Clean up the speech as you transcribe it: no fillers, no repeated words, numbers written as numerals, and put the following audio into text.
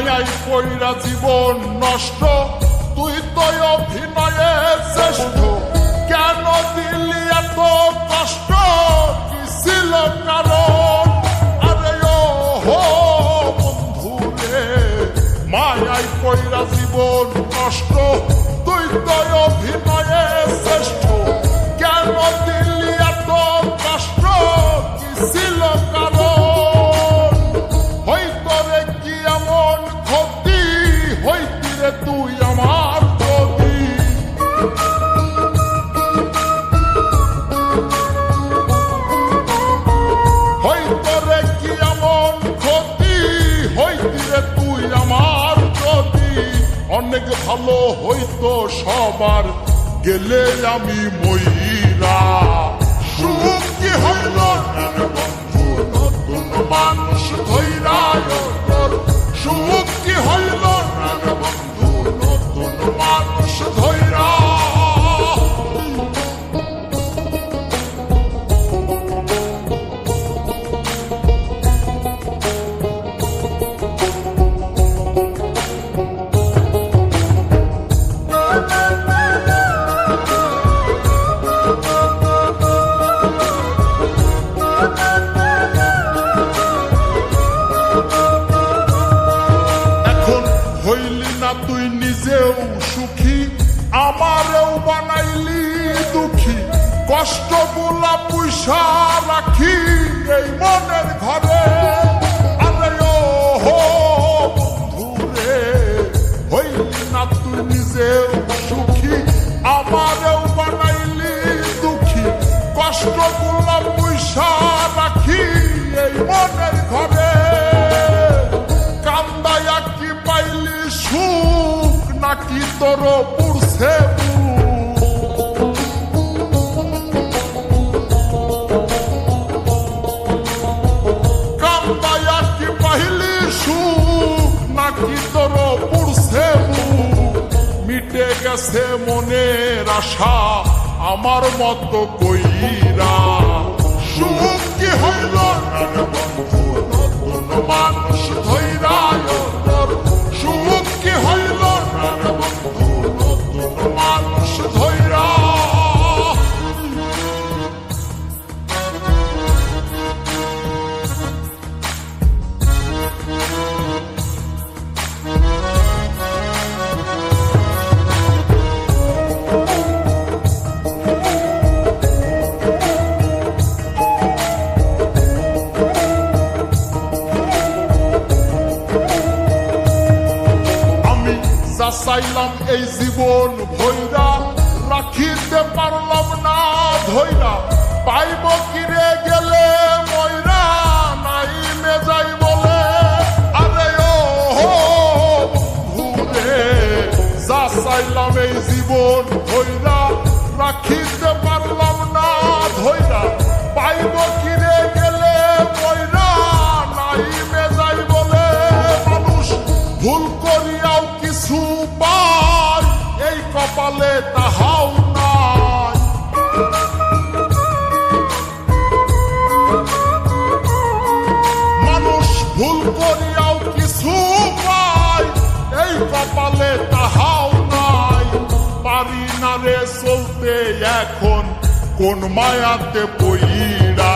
মায়াই কইরা জীবন নষ্ট, তুই তো অভিনয়ে শ্রেষ্ঠ। কেন দিলি এত কষ্ট, কি ছিল কারণ? আরে ও হো বন্ধু রে, মায়াই কইরা জীবন নষ্ট, তুই তো অভিনয়ে শ্রেষ্ঠ। কেন দিলি এত কষ্ট, কি ছিল কারণ? হইতো রে কি এমন ক্ষতি, হইতি রে তুই আমার যদি। হইতো রে কি এমন ক্ষতি, হইতি রে তুই আমার যদি। অনেক ভালো হইতো সবার, গেলে আমি ময়রা। সুখ কি হইল বন্ধু নতুন মানুষ ধৈরা তোর? সুখ কি হইল বন্ধু নতুন মানুষ ধৈরা? হইলি না তুই নিজেও সুখী, আমারেও বানাইলি দুঃখী। কষ্টগুলা পুইসা রাখি এই মনের ঘরে। আরে ও হো বন্ধু রে, হইলি না তুই নিজেও সুখী, আমারেও বানাইলি দুঃখী। কষ্টগুলা পুইসা রাখি এই মনের ঘরে। কান্দায়া কি পাইলি সুখ, নাকি তোর পুরছে কান্দায়া কি পাইলি সুখ, নাকি তোর পুরছে মিটে গেছে মনের আশা আমার মতো কইরা। সুখ কি হইল বন্ধু নতুন মানুষ ধৈরা তোর? সুখ কি হইল বন্ধু নতুন মানুষ ধৈরা? চাইলাম এই জীবন ভৈরা, রাখিতে পারলাম না ধৈরা। পাইব কিরে গেলে ময়রা, নাই মে যাই বলে। আরে ও হো বন্ধু রে, যা চাইলাম এই জীবন ভৈরা, রাখিতে পারলাম না ধৈরা। পাইব কিরে গেলে ময়রা, নাই মে যাই বলে। মানুষ ভুল করিয়াও কিছু পায়, এই কপালে তাহাও নাই। মানুষ ভুল করিয়াও কিছু পায়, এই কপালে তাহাও নাই। পারি না রে চলতে এখন কোন মায়াতে পইরা।